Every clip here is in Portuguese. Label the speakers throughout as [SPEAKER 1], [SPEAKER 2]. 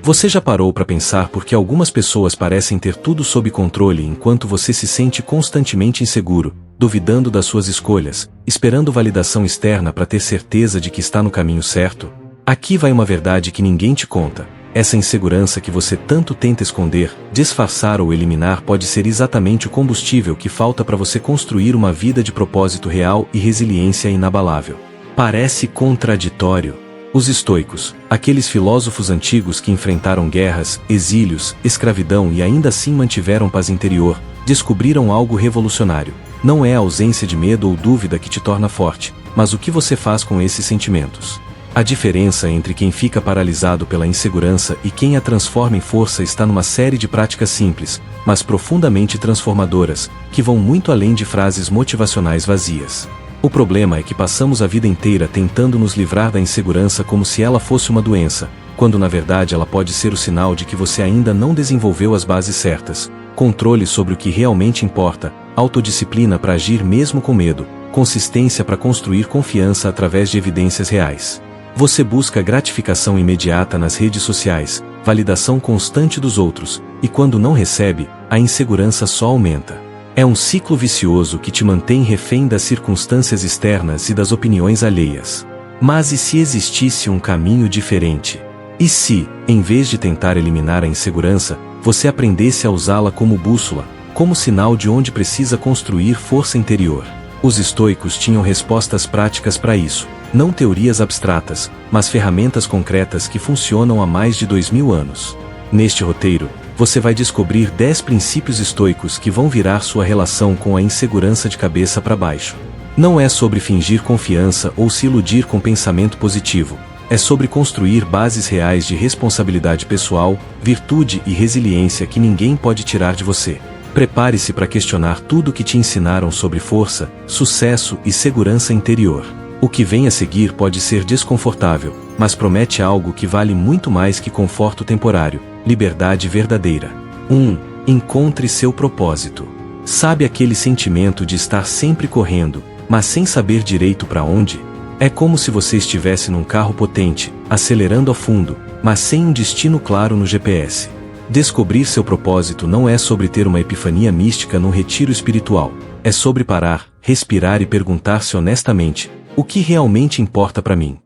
[SPEAKER 1] Você já parou para pensar por que algumas pessoas parecem ter tudo sob controle enquanto você se sente constantemente inseguro, duvidando das suas escolhas, esperando validação externa para ter certeza de que está no caminho certo? Aqui vai uma verdade que ninguém te conta. Essa insegurança que você tanto tenta esconder, disfarçar ou eliminar pode ser exatamente o combustível que falta para você construir uma vida de propósito real e resiliência inabalável. Parece contraditório. Os estoicos, aqueles filósofos antigos que enfrentaram guerras, exílios, escravidão e ainda assim mantiveram paz interior, descobriram algo revolucionário. Não é a ausência de medo ou dúvida que te torna forte, mas o que você faz com esses sentimentos. A diferença entre quem fica paralisado pela insegurança e quem a transforma em força está numa série de práticas simples, mas profundamente transformadoras, que vão muito além de frases motivacionais vazias. O problema é que passamos a vida inteira tentando nos livrar da insegurança como se ela fosse uma doença, quando na verdade ela pode ser o sinal de que você ainda não desenvolveu as bases certas, controle sobre o que realmente importa, autodisciplina para agir mesmo com medo, consistência para construir confiança através de evidências reais. Você busca gratificação imediata nas redes sociais, validação constante dos outros, e quando não recebe, a insegurança só aumenta. É um ciclo vicioso que te mantém refém das circunstâncias externas e das opiniões alheias. Mas e se existisse um caminho diferente? E se, em vez de tentar eliminar a insegurança, você aprendesse a usá-la como bússola, como sinal de onde precisa construir força interior? Os estoicos tinham respostas práticas para isso, não teorias abstratas, mas ferramentas concretas que funcionam há mais de 2000 anos. Neste roteiro, você vai descobrir 10 princípios estoicos que vão virar sua relação com a insegurança de cabeça para baixo. Não é sobre fingir confiança ou se iludir com pensamento positivo. É sobre construir bases reais de responsabilidade pessoal, virtude e resiliência que ninguém pode tirar de você. Prepare-se para questionar tudo o que te ensinaram sobre força, sucesso e segurança interior. O que vem a seguir pode ser desconfortável, mas promete algo que vale muito mais que conforto temporário: liberdade verdadeira. 1. Encontre seu propósito. Sabe aquele sentimento de estar sempre correndo, mas sem saber direito para onde? É como se você estivesse num carro potente, acelerando a fundo, mas sem um destino claro no GPS. Descobrir seu propósito não é sobre ter uma epifania mística num retiro espiritual. É sobre parar, respirar e perguntar-se honestamente: o que realmente importa para mim?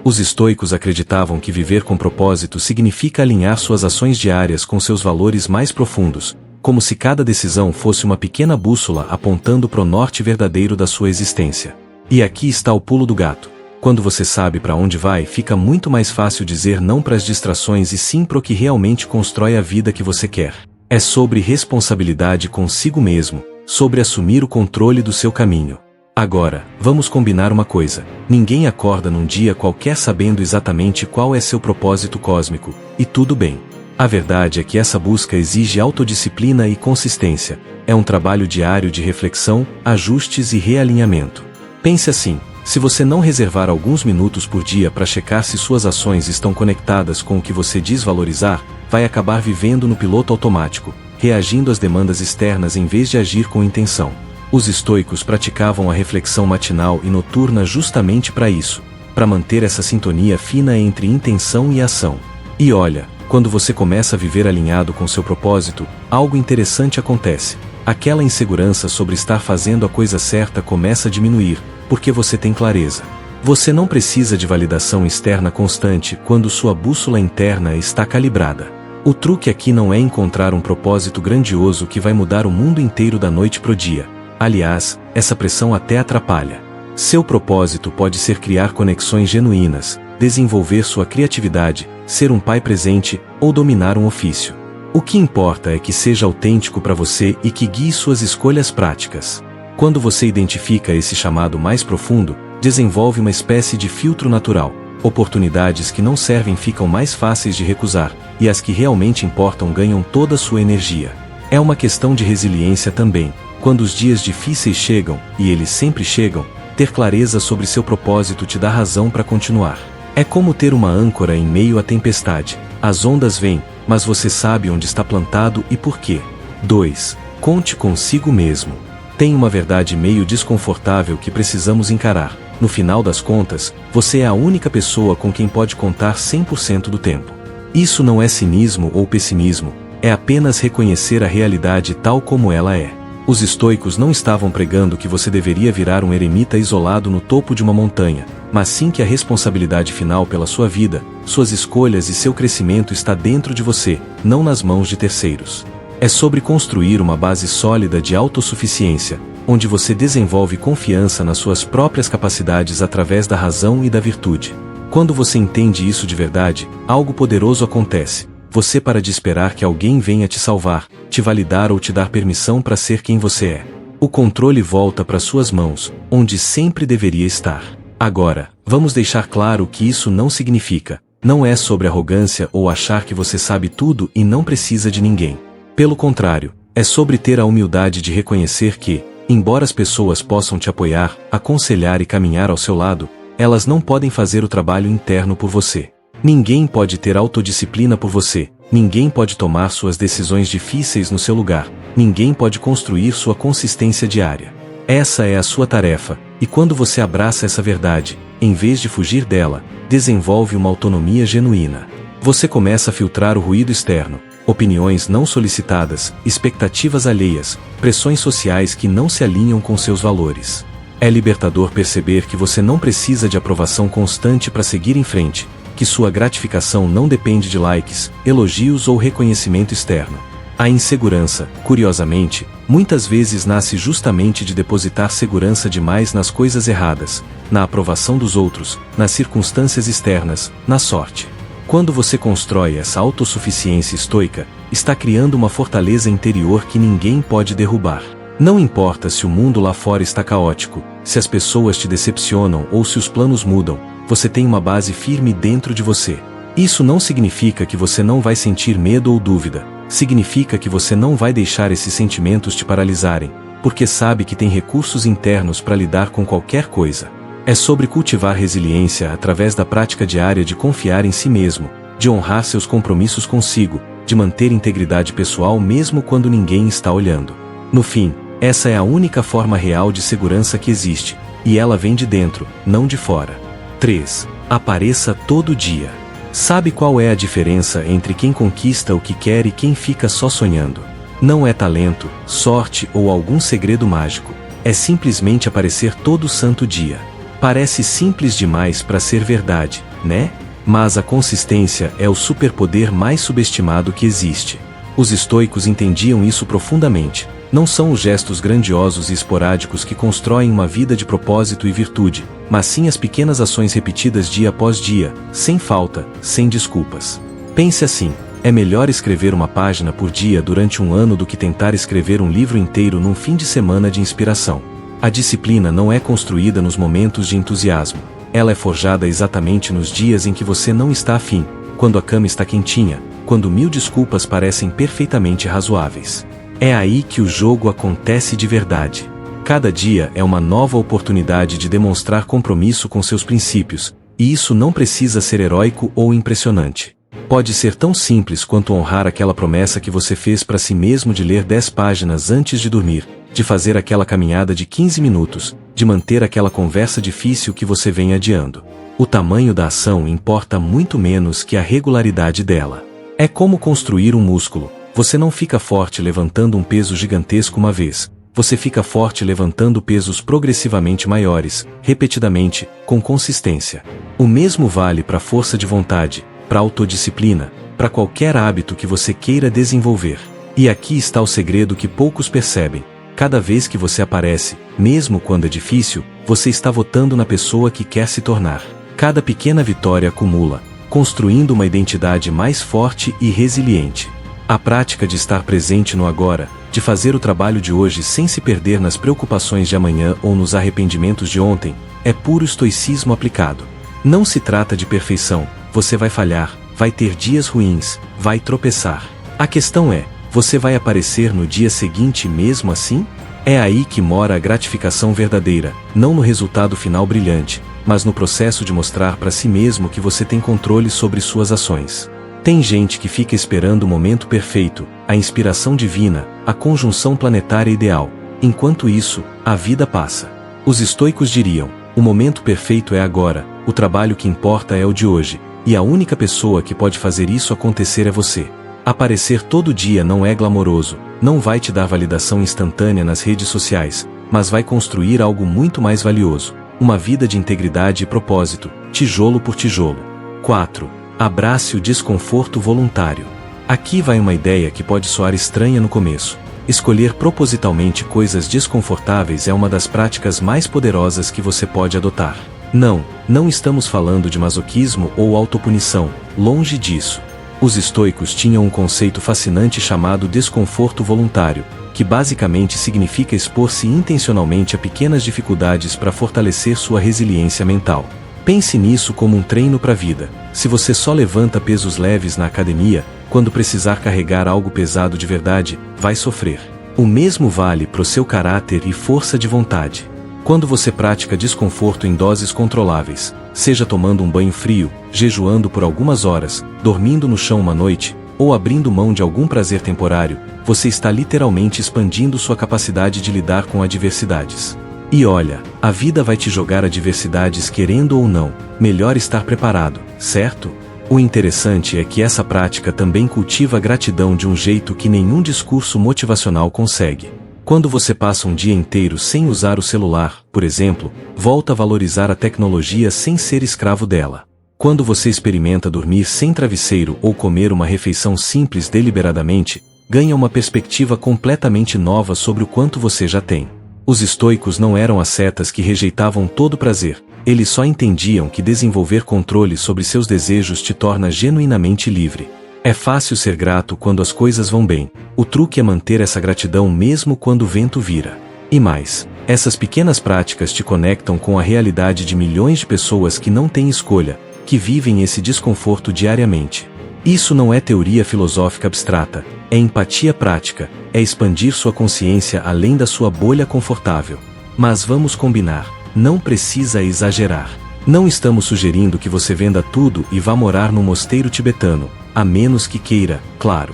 [SPEAKER 1] Os estoicos acreditavam que viver com propósito significa alinhar suas ações diárias com seus valores mais profundos, como se cada decisão fosse uma pequena bússola apontando para o norte verdadeiro da sua existência. E aqui está o pulo do gato. Quando você sabe para onde vai, fica muito mais fácil dizer não para as distrações e sim para o que realmente constrói a vida que você quer. É sobre responsabilidade consigo mesmo, sobre assumir o controle do seu caminho. Agora, vamos combinar uma coisa: ninguém acorda num dia qualquer sabendo exatamente qual é seu propósito cósmico, e tudo bem. A verdade é que essa busca exige autodisciplina e consistência. É um trabalho diário de reflexão, ajustes e realinhamento. Pense assim: se você não reservar alguns minutos por dia para checar se suas ações estão conectadas com o que você diz valorizar, vai acabar vivendo no piloto automático, reagindo às demandas externas em vez de agir com intenção. Os estoicos praticavam a reflexão matinal e noturna justamente para isso, para manter essa sintonia fina entre intenção e ação. E olha, quando você começa a viver alinhado com seu propósito, algo interessante acontece. Aquela insegurança sobre estar fazendo a coisa certa começa a diminuir, porque você tem clareza. Você não precisa de validação externa constante quando sua bússola interna está calibrada. O truque aqui não é encontrar um propósito grandioso que vai mudar o mundo inteiro da noite pro dia. Aliás, essa pressão até atrapalha. Seu propósito pode ser criar conexões genuínas, desenvolver sua criatividade, ser um pai presente ou dominar um ofício. O que importa é que seja autêntico para você e que guie suas escolhas práticas. Quando você identifica esse chamado mais profundo, desenvolve uma espécie de filtro natural. Oportunidades que não servem ficam mais fáceis de recusar, e as que realmente importam ganham toda a sua energia. É uma questão de resiliência também. Quando os dias difíceis chegam, e eles sempre chegam, ter clareza sobre seu propósito te dá razão para continuar. É como ter uma âncora em meio à tempestade. As ondas vêm, mas você sabe onde está plantado e por quê. 2. Conte consigo mesmo. Tem uma verdade meio desconfortável que precisamos encarar. No final das contas, você é a única pessoa com quem pode contar 100% do tempo. Isso não é cinismo ou pessimismo, é apenas reconhecer a realidade tal como ela é. Os estoicos não estavam pregando que você deveria virar um eremita isolado no topo de uma montanha, mas sim que a responsabilidade final pela sua vida, suas escolhas e seu crescimento está dentro de você, não nas mãos de terceiros. É sobre construir uma base sólida de autossuficiência, onde você desenvolve confiança nas suas próprias capacidades através da razão e da virtude. Quando você entende isso de verdade, algo poderoso acontece. Você para de esperar que alguém venha te salvar, te validar ou te dar permissão para ser quem você é. O controle volta para suas mãos, onde sempre deveria estar. Agora, vamos deixar claro que isso não significa, não é sobre arrogância ou achar que você sabe tudo e não precisa de ninguém. Pelo contrário, é sobre ter a humildade de reconhecer que, embora as pessoas possam te apoiar, aconselhar e caminhar ao seu lado, elas não podem fazer o trabalho interno por você. Ninguém pode ter autodisciplina por você, ninguém pode tomar suas decisões difíceis no seu lugar, ninguém pode construir sua consistência diária. Essa é a sua tarefa, e quando você abraça essa verdade, em vez de fugir dela, desenvolve uma autonomia genuína. Você começa a filtrar o ruído externo, opiniões não solicitadas, expectativas alheias, pressões sociais que não se alinham com seus valores. É libertador perceber que você não precisa de aprovação constante para seguir em frente, que sua gratificação não depende de likes, elogios ou reconhecimento externo. A insegurança, curiosamente, muitas vezes nasce justamente de depositar segurança demais nas coisas erradas, na aprovação dos outros, nas circunstâncias externas, na sorte. Quando você constrói essa autossuficiência estoica, está criando uma fortaleza interior que ninguém pode derrubar. Não importa se o mundo lá fora está caótico, se as pessoas te decepcionam ou se os planos mudam, você tem uma base firme dentro de você. Isso não significa que você não vai sentir medo ou dúvida, significa que você não vai deixar esses sentimentos te paralisarem, porque sabe que tem recursos internos para lidar com qualquer coisa. É sobre cultivar resiliência através da prática diária de confiar em si mesmo, de honrar seus compromissos consigo, de manter integridade pessoal mesmo quando ninguém está olhando. No fim, essa é a única forma real de segurança que existe, e ela vem de dentro, não de fora. 3. Apareça todo dia. Sabe qual é a diferença entre quem conquista o que quer e quem fica só sonhando? Não é talento, sorte ou algum segredo mágico. É simplesmente aparecer todo santo dia. Parece simples demais para ser verdade, né? Mas a consistência é o superpoder mais subestimado que existe. Os estoicos entendiam isso profundamente. Não são os gestos grandiosos e esporádicos que constroem uma vida de propósito e virtude, mas sim as pequenas ações repetidas dia após dia, sem falta, sem desculpas. Pense assim: é melhor escrever uma página por dia durante um ano do que tentar escrever um livro inteiro num fim de semana de inspiração. A disciplina não é construída nos momentos de entusiasmo. Ela é forjada exatamente nos dias em que você não está afim, quando a cama está quentinha, quando 1000 desculpas parecem perfeitamente razoáveis. É aí que o jogo acontece de verdade. Cada dia é uma nova oportunidade de demonstrar compromisso com seus princípios, e isso não precisa ser heróico ou impressionante. Pode ser tão simples quanto honrar aquela promessa que você fez para si mesmo de ler 10 páginas antes de dormir, de fazer aquela caminhada de 15 minutos, de manter aquela conversa difícil que você vem adiando. O tamanho da ação importa muito menos que a regularidade dela. É como construir um músculo. Você não fica forte levantando um peso gigantesco uma vez. Você fica forte levantando pesos progressivamente maiores, repetidamente, com consistência. O mesmo vale para a força de vontade, para a autodisciplina, para qualquer hábito que você queira desenvolver. E aqui está o segredo que poucos percebem. Cada vez que você aparece, mesmo quando é difícil, você está votando na pessoa que quer se tornar. Cada pequena vitória acumula, construindo uma identidade mais forte e resiliente. A prática de estar presente no agora, de fazer o trabalho de hoje sem se perder nas preocupações de amanhã ou nos arrependimentos de ontem, é puro estoicismo aplicado. Não se trata de perfeição, você vai falhar, vai ter dias ruins, vai tropeçar. A questão é, você vai aparecer no dia seguinte mesmo assim? É aí que mora a gratificação verdadeira, não no resultado final brilhante, mas no processo de mostrar para si mesmo que você tem controle sobre suas ações. Tem gente que fica esperando o momento perfeito, a inspiração divina, a conjunção planetária ideal. Enquanto isso, a vida passa. Os estoicos diriam: o momento perfeito é agora, o trabalho que importa é o de hoje, e a única pessoa que pode fazer isso acontecer é você. Aparecer todo dia não é glamouroso, não vai te dar validação instantânea nas redes sociais, mas vai construir algo muito mais valioso, uma vida de integridade e propósito, tijolo por tijolo. 4. Abrace o desconforto voluntário. Aqui vai uma ideia que pode soar estranha no começo. Escolher propositalmente coisas desconfortáveis é uma das práticas mais poderosas que você pode adotar. Não estamos falando de masoquismo ou autopunição, longe disso. Os estoicos tinham um conceito fascinante chamado desconforto voluntário, que basicamente significa expor-se intencionalmente a pequenas dificuldades para fortalecer sua resiliência mental. Pense nisso como um treino para a vida. Se você só levanta pesos leves na academia, quando precisar carregar algo pesado de verdade, vai sofrer. O mesmo vale para o seu caráter e força de vontade. Quando você pratica desconforto em doses controláveis, seja tomando um banho frio, jejuando por algumas horas, dormindo no chão uma noite, ou abrindo mão de algum prazer temporário, você está literalmente expandindo sua capacidade de lidar com adversidades. E olha, a vida vai te jogar adversidades querendo ou não, melhor estar preparado, certo? O interessante é que essa prática também cultiva a gratidão de um jeito que nenhum discurso motivacional consegue. Quando você passa um dia inteiro sem usar o celular, por exemplo, volta a valorizar a tecnologia sem ser escravo dela. Quando você experimenta dormir sem travesseiro ou comer uma refeição simples deliberadamente, ganha uma perspectiva completamente nova sobre o quanto você já tem. Os estoicos não eram ascetas que rejeitavam todo prazer, eles só entendiam que desenvolver controle sobre seus desejos te torna genuinamente livre. É fácil ser grato quando as coisas vão bem, o truque é manter essa gratidão mesmo quando o vento vira. E mais, essas pequenas práticas te conectam com a realidade de milhões de pessoas que não têm escolha, que vivem esse desconforto diariamente. Isso não é teoria filosófica abstrata, é empatia prática, é expandir sua consciência além da sua bolha confortável. Mas vamos combinar, não precisa exagerar. Não estamos sugerindo que você venda tudo e vá morar num mosteiro tibetano, a menos que queira, claro.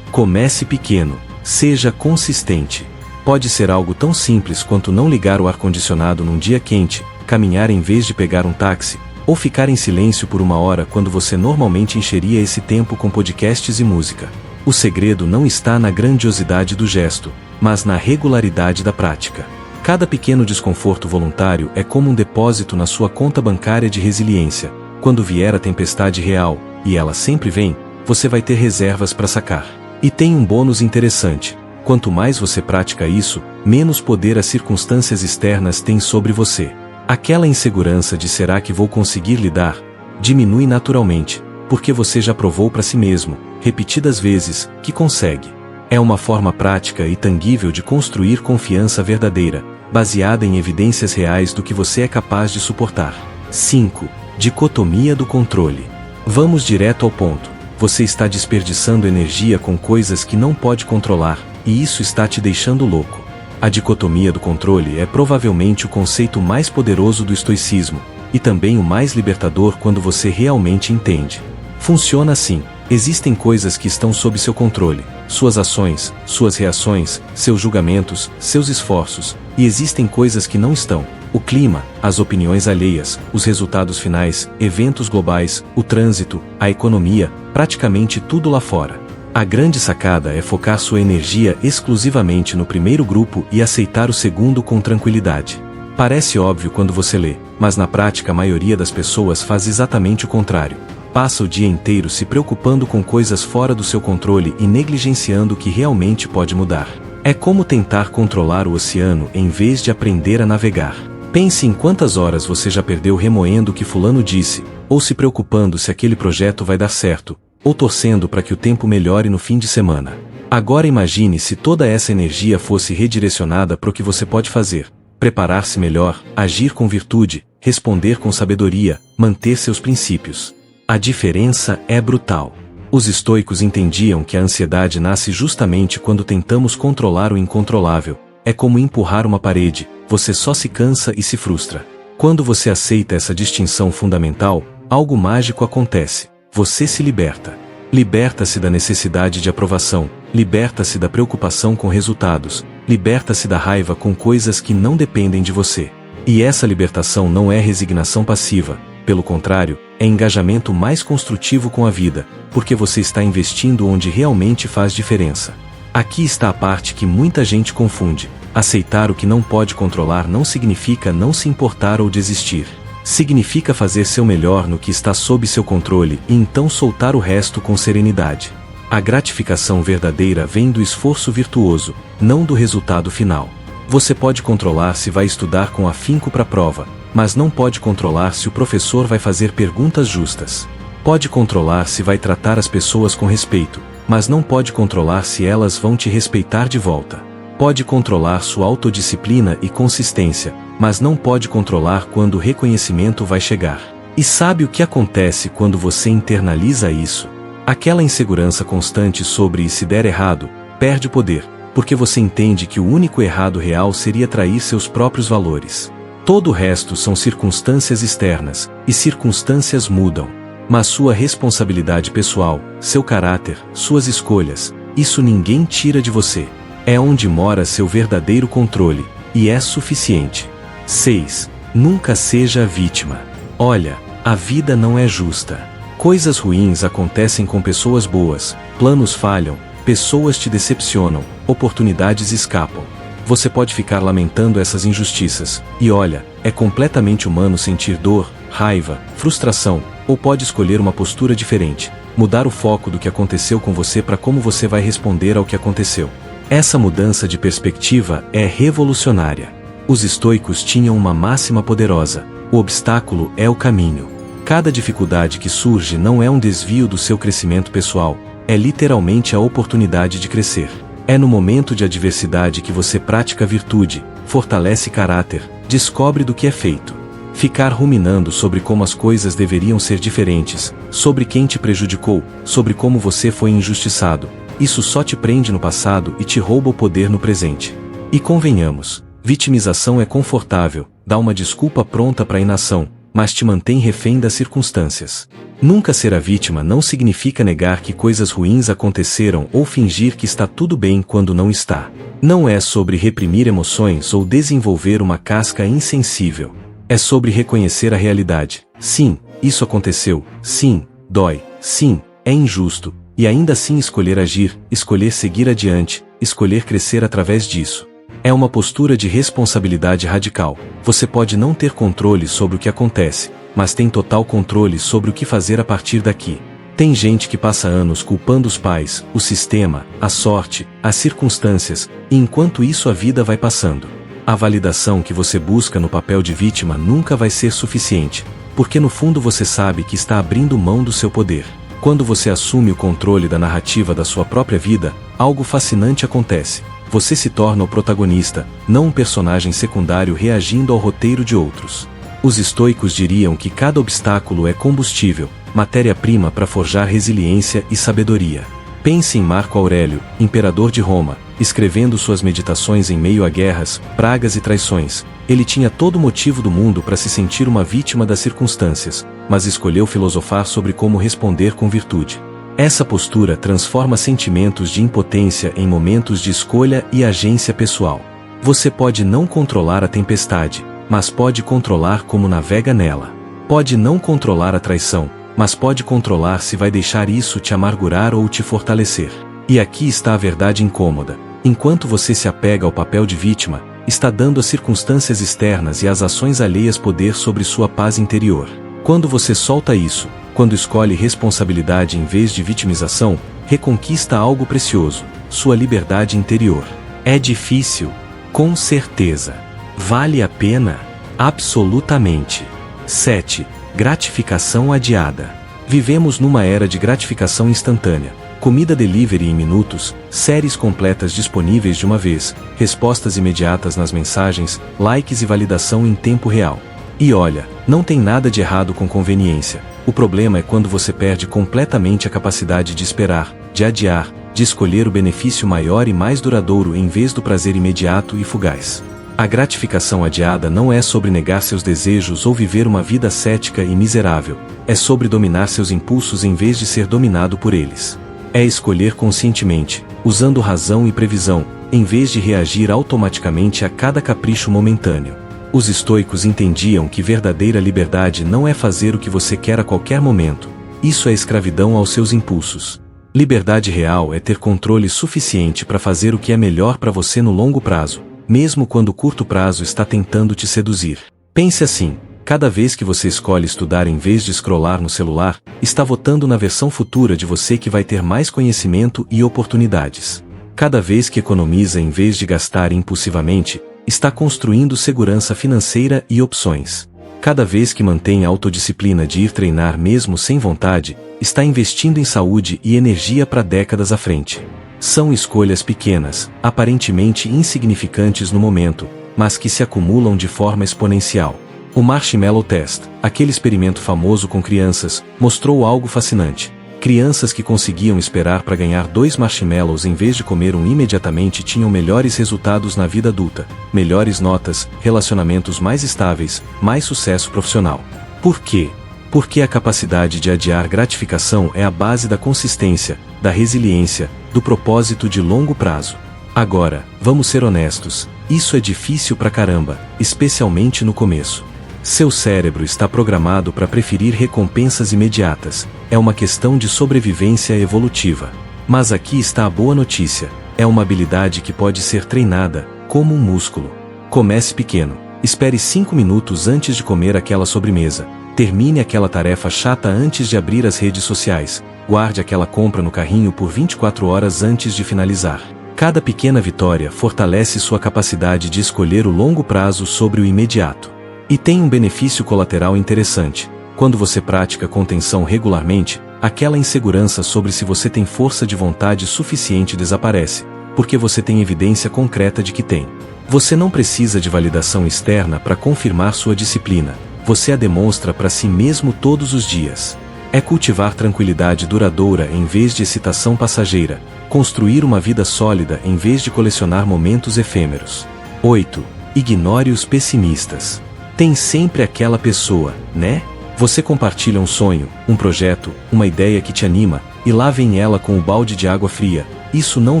[SPEAKER 1] Comece pequeno, seja consistente. Pode ser algo tão simples quanto não ligar o ar-condicionado num dia quente, caminhar em vez de pegar um táxi, ou ficar em silêncio por uma hora quando você normalmente encheria esse tempo com podcasts e música. O segredo não está na grandiosidade do gesto, mas na regularidade da prática. Cada pequeno desconforto voluntário é como um depósito na sua conta bancária de resiliência. Quando vier a tempestade real, e ela sempre vem, você vai ter reservas para sacar. E tem um bônus interessante. Quanto mais você pratica isso, menos poder as circunstâncias externas têm sobre você. Aquela insegurança de será que vou conseguir lidar, diminui naturalmente, porque você já provou para si mesmo, repetidas vezes, que consegue. É uma forma prática e tangível de construir confiança verdadeira, baseada em evidências reais do que você é capaz de suportar. 5. Dicotomia do controle. Vamos direto ao ponto. Você está desperdiçando energia com coisas que não pode controlar, e isso está te deixando louco. A dicotomia do controle é provavelmente o conceito mais poderoso do estoicismo, e também o mais libertador quando você realmente entende. Funciona assim: existem coisas que estão sob seu controle, suas ações, suas reações, seus julgamentos, seus esforços, e existem coisas que não estão. O clima, as opiniões alheias, os resultados finais, eventos globais, o trânsito, a economia, praticamente tudo lá fora. A grande sacada é focar sua energia exclusivamente no primeiro grupo e aceitar o segundo com tranquilidade. Parece óbvio quando você lê, mas na prática a maioria das pessoas faz exatamente o contrário. Passa o dia inteiro se preocupando com coisas fora do seu controle e negligenciando o que realmente pode mudar. É como tentar controlar o oceano em vez de aprender a navegar. Pense em quantas horas você já perdeu remoendo o que fulano disse, ou se preocupando se aquele projeto vai dar certo, ou torcendo para que o tempo melhore no fim de semana. Agora imagine se toda essa energia fosse redirecionada para o que você pode fazer: preparar-se melhor, agir com virtude, responder com sabedoria, manter seus princípios. A diferença é brutal. Os estoicos entendiam que a ansiedade nasce justamente quando tentamos controlar o incontrolável. É como empurrar uma parede, você só se cansa e se frustra. Quando você aceita essa distinção fundamental, algo mágico acontece. Você se liberta. Liberta-se da necessidade de aprovação, liberta-se da preocupação com resultados, liberta-se da raiva com coisas que não dependem de você. E essa libertação não é resignação passiva, pelo contrário, é engajamento mais construtivo com a vida, porque você está investindo onde realmente faz diferença. Aqui está a parte que muita gente confunde. Aceitar o que não pode controlar não significa não se importar ou desistir. Significa fazer seu melhor no que está sob seu controle e então soltar o resto com serenidade. A gratificação verdadeira vem do esforço virtuoso, não do resultado final. Você pode controlar se vai estudar com afinco para a prova, mas não pode controlar se o professor vai fazer perguntas justas. Pode controlar se vai tratar as pessoas com respeito, mas não pode controlar se elas vão te respeitar de volta. Pode controlar sua autodisciplina e consistência, mas não pode controlar quando o reconhecimento vai chegar. E sabe o que acontece quando você internaliza isso? Aquela insegurança constante sobre e se der errado, perde o poder, porque você entende que o único errado real seria trair seus próprios valores. Todo o resto são circunstâncias externas, e circunstâncias mudam. Mas sua responsabilidade pessoal, seu caráter, suas escolhas, isso ninguém tira de você. É onde mora seu verdadeiro controle, e é suficiente. 6. Nunca seja a vítima. Olha, a vida não é justa. Coisas ruins acontecem com pessoas boas, planos falham, pessoas te decepcionam, oportunidades escapam. Você pode ficar lamentando essas injustiças, e olha, é completamente humano sentir dor, raiva, frustração, ou pode escolher uma postura diferente, mudar o foco do que aconteceu com você para como você vai responder ao que aconteceu. Essa mudança de perspectiva é revolucionária. Os estoicos tinham uma máxima poderosa: o obstáculo é o caminho. Cada dificuldade que surge não é um desvio do seu crescimento pessoal, é literalmente a oportunidade de crescer. É no momento de adversidade que você pratica virtude, fortalece caráter, descobre do que é feito. Ficar ruminando sobre como as coisas deveriam ser diferentes, sobre quem te prejudicou, sobre como você foi injustiçado, isso só te prende no passado e te rouba o poder no presente. E convenhamos, vitimização é confortável, dá uma desculpa pronta para a inação, mas te mantém refém das circunstâncias. Nunca ser a vítima não significa negar que coisas ruins aconteceram ou fingir que está tudo bem quando não está. Não é sobre reprimir emoções ou desenvolver uma casca insensível. É sobre reconhecer a realidade. Sim, isso aconteceu. Sim, dói. Sim, é injusto. E ainda assim escolher agir, escolher seguir adiante, escolher crescer através disso. É uma postura de responsabilidade radical. Você pode não ter controle sobre o que acontece, mas tem total controle sobre o que fazer a partir daqui. Tem gente que passa anos culpando os pais, o sistema, a sorte, as circunstâncias, e enquanto isso a vida vai passando. A validação que você busca no papel de vítima nunca vai ser suficiente, porque no fundo você sabe que está abrindo mão do seu poder. Quando você assume o controle da narrativa da sua própria vida, algo fascinante acontece. Você se torna o protagonista, não um personagem secundário reagindo ao roteiro de outros. Os estoicos diriam que cada obstáculo é combustível, matéria-prima para forjar resiliência e sabedoria. Pense em Marco Aurélio, imperador de Roma, escrevendo suas meditações em meio a guerras, pragas e traições. Ele tinha todo o motivo do mundo para se sentir uma vítima das circunstâncias, mas escolheu filosofar sobre como responder com virtude. Essa postura transforma sentimentos de impotência em momentos de escolha e agência pessoal. Você pode não controlar a tempestade, mas pode controlar como navega nela. Pode não controlar a traição, mas pode controlar se vai deixar isso te amargurar ou te fortalecer. E aqui está a verdade incômoda. Enquanto você se apega ao papel de vítima, está dando às circunstâncias externas e às ações alheias poder sobre sua paz interior. Quando você solta isso, quando escolhe responsabilidade em vez de vitimização, reconquista algo precioso, sua liberdade interior. É difícil? Com certeza. Vale a pena? Absolutamente. 7. Gratificação adiada. Vivemos numa era de gratificação instantânea. Comida delivery em minutos, séries completas disponíveis de uma vez, respostas imediatas nas mensagens, likes e validação em tempo real. E olha, não tem nada de errado com conveniência. O problema é quando você perde completamente a capacidade de esperar, de adiar, de escolher o benefício maior e mais duradouro em vez do prazer imediato e fugaz. A gratificação adiada não é sobre negar seus desejos ou viver uma vida cética e miserável. É sobre dominar seus impulsos em vez de ser dominado por eles. É escolher conscientemente, usando razão e previsão, em vez de reagir automaticamente a cada capricho momentâneo. Os estoicos entendiam que verdadeira liberdade não é fazer o que você quer a qualquer momento. Isso é escravidão aos seus impulsos. Liberdade real é ter controle suficiente para fazer o que é melhor para você no longo prazo, mesmo quando o curto prazo está tentando te seduzir. Pense assim: cada vez que você escolhe estudar em vez de scrollar no celular, está votando na versão futura de você que vai ter mais conhecimento e oportunidades. Cada vez que economiza em vez de gastar impulsivamente, está construindo segurança financeira e opções. Cada vez que mantém a autodisciplina de ir treinar mesmo sem vontade, está investindo em saúde e energia para décadas à frente. São escolhas pequenas, aparentemente insignificantes no momento, mas que se acumulam de forma exponencial. O Marshmallow Test, aquele experimento famoso com crianças, mostrou algo fascinante. Crianças que conseguiam esperar para ganhar 2 marshmallows em vez de comer um imediatamente tinham melhores resultados na vida adulta, melhores notas, relacionamentos mais estáveis, mais sucesso profissional. Por quê? Porque a capacidade de adiar gratificação é a base da consistência, da resiliência, do propósito de longo prazo. Agora, vamos ser honestos, isso é difícil pra caramba, especialmente no começo. Seu cérebro está programado para preferir recompensas imediatas, é uma questão de sobrevivência evolutiva. Mas aqui está a boa notícia, é uma habilidade que pode ser treinada, como um músculo. Comece pequeno, espere 5 minutos antes de comer aquela sobremesa, termine aquela tarefa chata antes de abrir as redes sociais, guarde aquela compra no carrinho por 24 horas antes de finalizar. Cada pequena vitória fortalece sua capacidade de escolher o longo prazo sobre o imediato. E tem um benefício colateral interessante. Quando você pratica contenção regularmente, aquela insegurança sobre se você tem força de vontade suficiente desaparece, porque você tem evidência concreta de que tem. Você não precisa de validação externa para confirmar sua disciplina, você a demonstra para si mesmo todos os dias. É cultivar tranquilidade duradoura em vez de excitação passageira, construir uma vida sólida em vez de colecionar momentos efêmeros. 8. Ignore os pessimistas. Tem sempre aquela pessoa, né? Você compartilha um sonho, um projeto, uma ideia que te anima, e lá vem ela com o balde de água fria. Isso não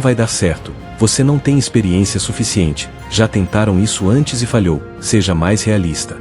[SPEAKER 1] vai dar certo, você não tem experiência suficiente, já tentaram isso antes e falhou, seja mais realista.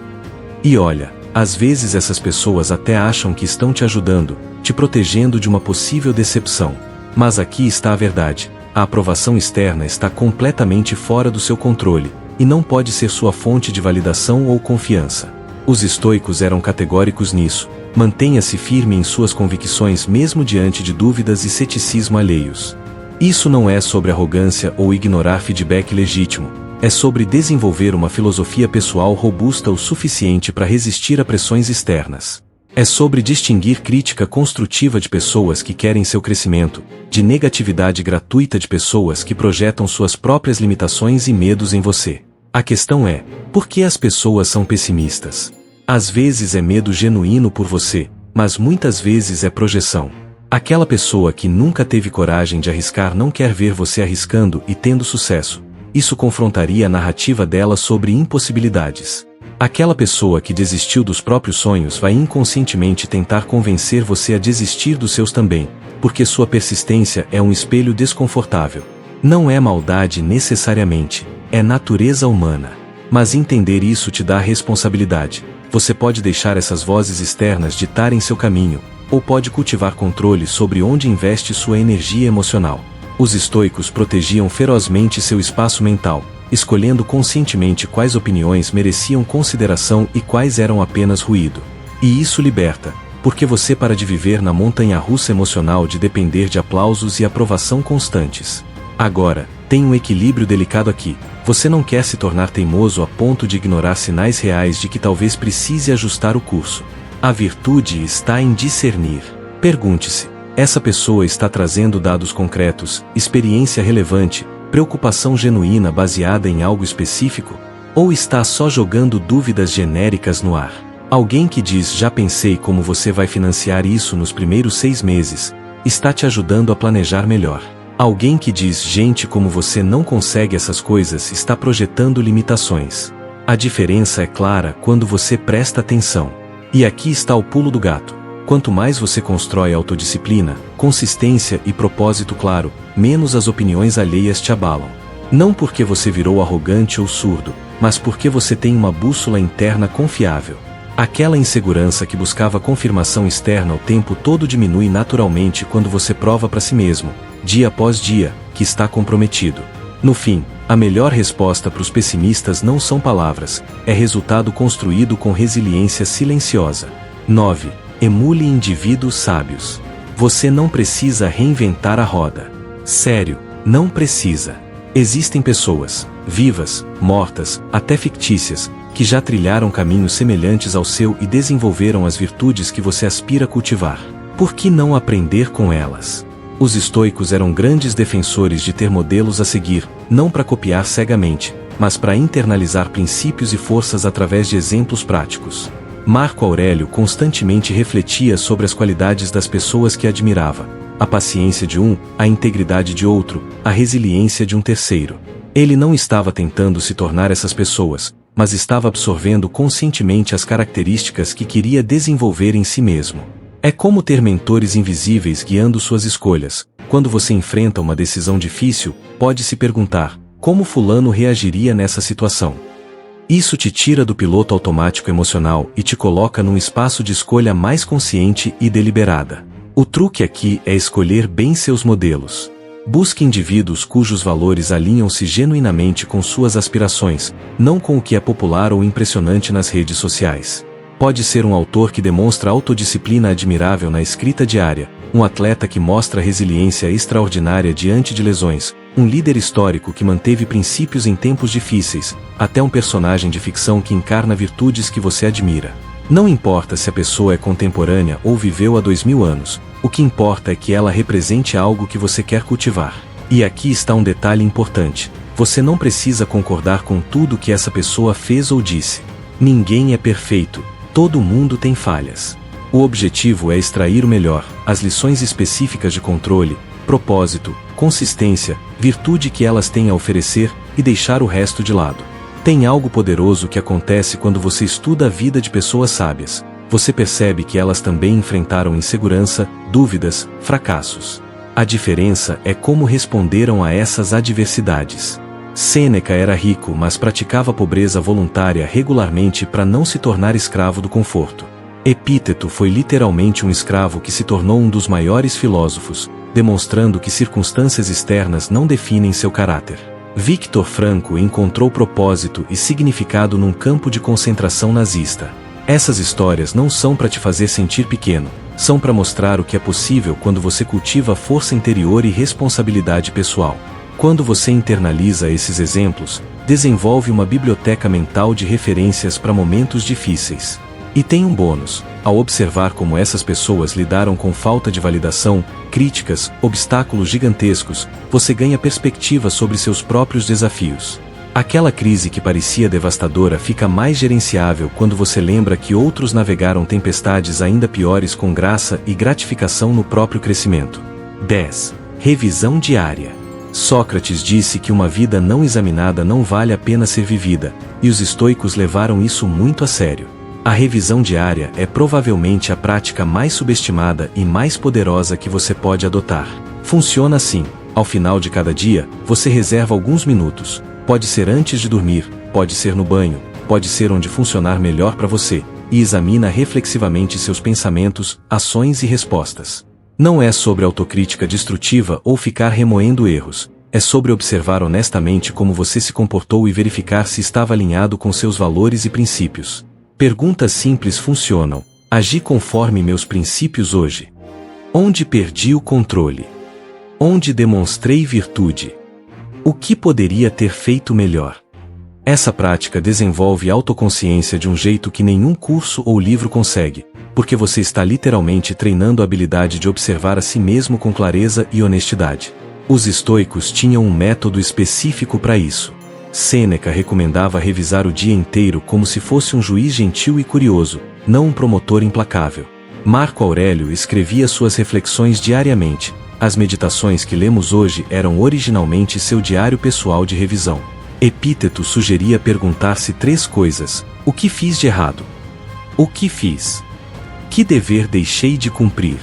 [SPEAKER 1] E olha, às vezes essas pessoas até acham que estão te ajudando, te protegendo de uma possível decepção. Mas aqui está a verdade, a aprovação externa está completamente fora do seu controle, e não pode ser sua fonte de validação ou confiança. Os estoicos eram categóricos nisso. Mantenha-se firme em suas convicções mesmo diante de dúvidas e ceticismo alheios. Isso não é sobre arrogância ou ignorar feedback legítimo. É sobre desenvolver uma filosofia pessoal robusta o suficiente para resistir a pressões externas. É sobre distinguir crítica construtiva de pessoas que querem seu crescimento, de negatividade gratuita de pessoas que projetam suas próprias limitações e medos em você. A questão é, por que as pessoas são pessimistas? Às vezes é medo genuíno por você, mas muitas vezes é projeção. Aquela pessoa que nunca teve coragem de arriscar não quer ver você arriscando e tendo sucesso. Isso confrontaria a narrativa dela sobre impossibilidades. Aquela pessoa que desistiu dos próprios sonhos vai inconscientemente tentar convencer você a desistir dos seus também, porque sua persistência é um espelho desconfortável. Não é maldade necessariamente, é natureza humana. Mas entender isso te dá responsabilidade. Você pode deixar essas vozes externas ditarem seu caminho, ou pode cultivar controle sobre onde investe sua energia emocional. Os estoicos protegiam ferozmente seu espaço mental, escolhendo conscientemente quais opiniões mereciam consideração e quais eram apenas ruído. E isso liberta, porque você para de viver na montanha-russa emocional de depender de aplausos e aprovação constantes. Agora, tem um equilíbrio delicado aqui. Você não quer se tornar teimoso a ponto de ignorar sinais reais de que talvez precise ajustar o curso. A virtude está em discernir. Pergunte-se, essa pessoa está trazendo dados concretos, experiência relevante, preocupação genuína baseada em algo específico? Ou está só jogando dúvidas genéricas no ar? Alguém que diz já pensei como você vai financiar isso nos primeiros 6 meses, está te ajudando a planejar melhor. Alguém que diz gente como você não consegue essas coisas está projetando limitações. A diferença é clara quando você presta atenção. E aqui está o pulo do gato. Quanto mais você constrói autodisciplina, consistência e propósito claro, menos as opiniões alheias te abalam. Não porque você virou arrogante ou surdo, mas porque você tem uma bússola interna confiável. Aquela insegurança que buscava confirmação externa o tempo todo diminui naturalmente quando você prova para si mesmo, dia após dia, que está comprometido. No fim, a melhor resposta para os pessimistas não são palavras, é resultado construído com resiliência silenciosa. 9. Emule indivíduos sábios. Você não precisa reinventar a roda. Sério, não precisa. Existem pessoas, vivas, mortas, até fictícias, que já trilharam caminhos semelhantes ao seu e desenvolveram as virtudes que você aspira a cultivar. Por que não aprender com elas? Os estoicos eram grandes defensores de ter modelos a seguir, não para copiar cegamente, mas para internalizar princípios e forças através de exemplos práticos. Marco Aurélio constantemente refletia sobre as qualidades das pessoas que admirava: a paciência de um, a integridade de outro, a resiliência de um terceiro. Ele não estava tentando se tornar essas pessoas, mas estava absorvendo conscientemente as características que queria desenvolver em si mesmo. É como ter mentores invisíveis guiando suas escolhas. Quando você enfrenta uma decisão difícil, pode se perguntar: como fulano reagiria nessa situação? Isso te tira do piloto automático emocional e te coloca num espaço de escolha mais consciente e deliberada. O truque aqui é escolher bem seus modelos. Busque indivíduos cujos valores alinham-se genuinamente com suas aspirações, não com o que é popular ou impressionante nas redes sociais. Pode ser um autor que demonstra autodisciplina admirável na escrita diária, um atleta que mostra resiliência extraordinária diante de lesões, um líder histórico que manteve princípios em tempos difíceis, até um personagem de ficção que encarna virtudes que você admira. Não importa se a pessoa é contemporânea ou viveu há 2000 anos, o que importa é que ela represente algo que você quer cultivar. E aqui está um detalhe importante: você não precisa concordar com tudo que essa pessoa fez ou disse. Ninguém é perfeito, todo mundo tem falhas. O objetivo é extrair o melhor, as lições específicas de controle, propósito, consistência, virtude que elas têm a oferecer, e deixar o resto de lado. Tem algo poderoso que acontece quando você estuda a vida de pessoas sábias. Você percebe que elas também enfrentaram insegurança, dúvidas, fracassos. A diferença é como responderam a essas adversidades. Sêneca era rico, mas praticava pobreza voluntária regularmente para não se tornar escravo do conforto. Epíteto foi literalmente um escravo que se tornou um dos maiores filósofos, demonstrando que circunstâncias externas não definem seu caráter. Viktor Frankl encontrou propósito e significado num campo de concentração nazista. Essas histórias não são para te fazer sentir pequeno, são para mostrar o que é possível quando você cultiva força interior e responsabilidade pessoal. Quando você internaliza esses exemplos, desenvolve uma biblioteca mental de referências para momentos difíceis. E tem um bônus: ao observar como essas pessoas lidaram com falta de validação, críticas, obstáculos gigantescos, você ganha perspectiva sobre seus próprios desafios. Aquela crise que parecia devastadora fica mais gerenciável quando você lembra que outros navegaram tempestades ainda piores com graça e gratificação no próprio crescimento. 10. Revisão diária. Sócrates disse que uma vida não examinada não vale a pena ser vivida, e os estoicos levaram isso muito a sério. A revisão diária é provavelmente a prática mais subestimada e mais poderosa que você pode adotar. Funciona assim: ao final de cada dia, você reserva alguns minutos. Pode ser antes de dormir, pode ser no banho, pode ser onde funcionar melhor para você, e examina reflexivamente seus pensamentos, ações e respostas. Não é sobre autocrítica destrutiva ou ficar remoendo erros. É sobre observar honestamente como você se comportou e verificar se estava alinhado com seus valores e princípios. Perguntas simples funcionam. Agi conforme meus princípios hoje? Onde perdi o controle? Onde demonstrei virtude? O que poderia ter feito melhor? Essa prática desenvolve autoconsciência de um jeito que nenhum curso ou livro consegue, porque você está literalmente treinando a habilidade de observar a si mesmo com clareza e honestidade. Os estoicos tinham um método específico para isso. Sêneca recomendava revisar o dia inteiro como se fosse um juiz gentil e curioso, não um promotor implacável. Marco Aurélio escrevia suas reflexões diariamente. As meditações que lemos hoje eram originalmente seu diário pessoal de revisão. Epíteto sugeria perguntar-se 3 coisas: o que fiz de errado? O que fiz? Que dever deixei de cumprir?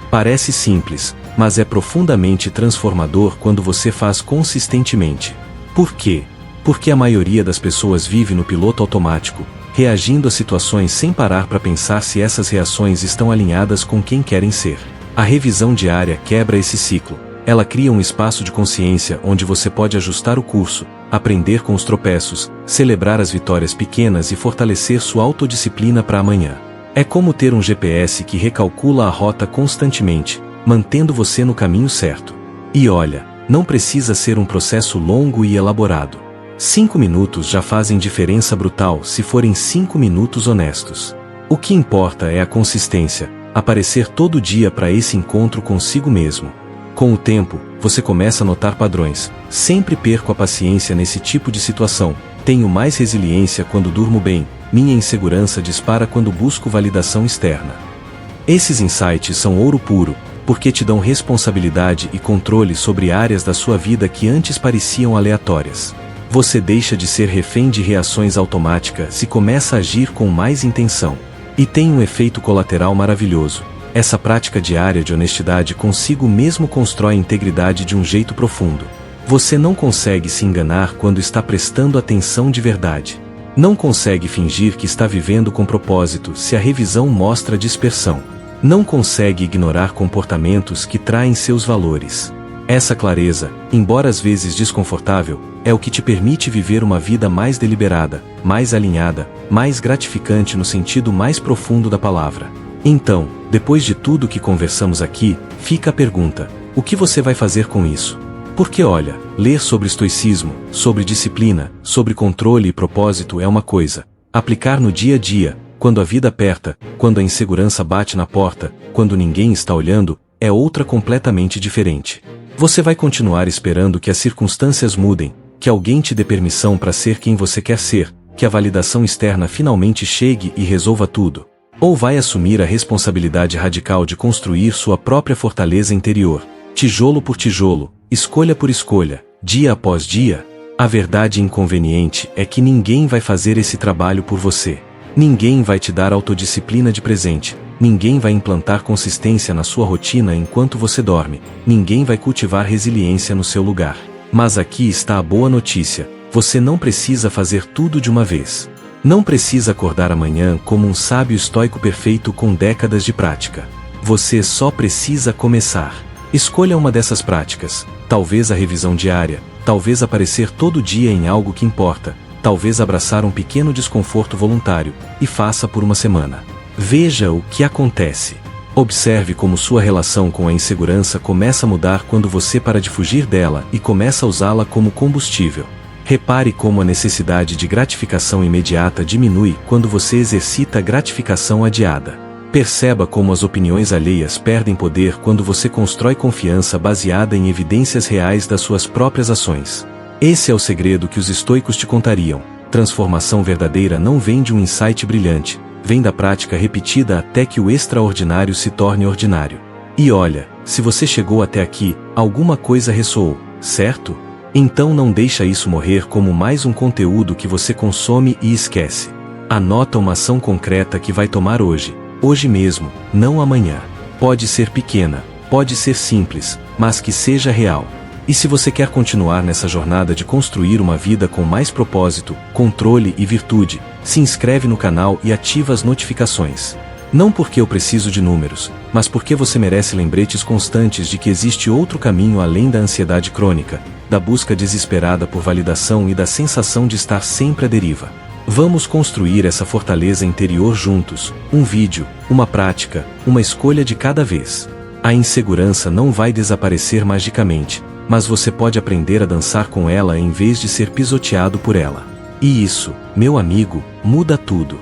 [SPEAKER 1] Parece simples, mas é profundamente transformador quando você faz consistentemente. Por quê? Porque a maioria das pessoas vive no piloto automático, reagindo a situações sem parar para pensar se essas reações estão alinhadas com quem querem ser. A revisão diária quebra esse ciclo. Ela cria um espaço de consciência onde você pode ajustar o curso, aprender com os tropeços, celebrar as vitórias pequenas e fortalecer sua autodisciplina para amanhã. É como ter um GPS que recalcula a rota constantemente, mantendo você no caminho certo. E olha, não precisa ser um processo longo e elaborado. 5 minutos já fazem diferença brutal se forem 5 minutos honestos. O que importa é a consistência, aparecer todo dia para esse encontro consigo mesmo. Com o tempo, você começa a notar padrões. Sempre perco a paciência nesse tipo de situação. Tenho mais resiliência quando durmo bem. Minha insegurança dispara quando busco validação externa. Esses insights são ouro puro, porque te dão responsabilidade e controle sobre áreas da sua vida que antes pareciam aleatórias. Você deixa de ser refém de reações automáticas e começa a agir com mais intenção. E tem um efeito colateral maravilhoso. Essa prática diária de honestidade consigo mesmo constrói integridade de um jeito profundo. Você não consegue se enganar quando está prestando atenção de verdade. Não consegue fingir que está vivendo com propósito se a revisão mostra dispersão. Não consegue ignorar comportamentos que traem seus valores. Essa clareza, embora às vezes desconfortável, é o que te permite viver uma vida mais deliberada, mais alinhada, mais gratificante no sentido mais profundo da palavra. Então, depois de tudo que conversamos aqui, fica a pergunta: o que você vai fazer com isso? Porque olha, ler sobre estoicismo, sobre disciplina, sobre controle e propósito é uma coisa. Aplicar no dia a dia, quando a vida aperta, quando a insegurança bate na porta, quando ninguém está olhando, é outra completamente diferente. Você vai continuar esperando que as circunstâncias mudem, que alguém te dê permissão para ser quem você quer ser, que a validação externa finalmente chegue e resolva tudo. Ou vai assumir a responsabilidade radical de construir sua própria fortaleza interior, tijolo por tijolo, escolha por escolha, dia após dia? A verdade inconveniente é que ninguém vai fazer esse trabalho por você. Ninguém vai te dar autodisciplina de presente, ninguém vai implantar consistência na sua rotina enquanto você dorme, ninguém vai cultivar resiliência no seu lugar. Mas aqui está a boa notícia: você não precisa fazer tudo de uma vez. Não precisa acordar amanhã como um sábio estoico perfeito com décadas de prática. Você só precisa começar. Escolha uma dessas práticas, talvez a revisão diária, talvez aparecer todo dia em algo que importa, talvez abraçar um pequeno desconforto voluntário, e faça por uma semana. Veja o que acontece. Observe como sua relação com a insegurança começa a mudar quando você para de fugir dela e começa a usá-la como combustível. Repare como a necessidade de gratificação imediata diminui quando você exercita a gratificação adiada. Perceba como as opiniões alheias perdem poder quando você constrói confiança baseada em evidências reais das suas próprias ações. Esse é o segredo que os estoicos te contariam. Transformação verdadeira não vem de um insight brilhante, vem da prática repetida até que o extraordinário se torne ordinário. E olha, se você chegou até aqui, alguma coisa ressoou, certo? Então não deixa isso morrer como mais um conteúdo que você consome e esquece. Anota uma ação concreta que vai tomar hoje mesmo, não amanhã. Pode ser pequena, pode ser simples, mas que seja real. E se você quer continuar nessa jornada de construir uma vida com mais propósito, controle e virtude, se inscreve no canal e ativa as notificações. Não porque eu preciso de números, mas porque você merece lembretes constantes de que existe outro caminho além da ansiedade crônica, da busca desesperada por validação e da sensação de estar sempre à deriva. Vamos construir essa fortaleza interior juntos, um vídeo, uma prática, uma escolha de cada vez. A insegurança não vai desaparecer magicamente, mas você pode aprender a dançar com ela em vez de ser pisoteado por ela. E isso, meu amigo, muda tudo.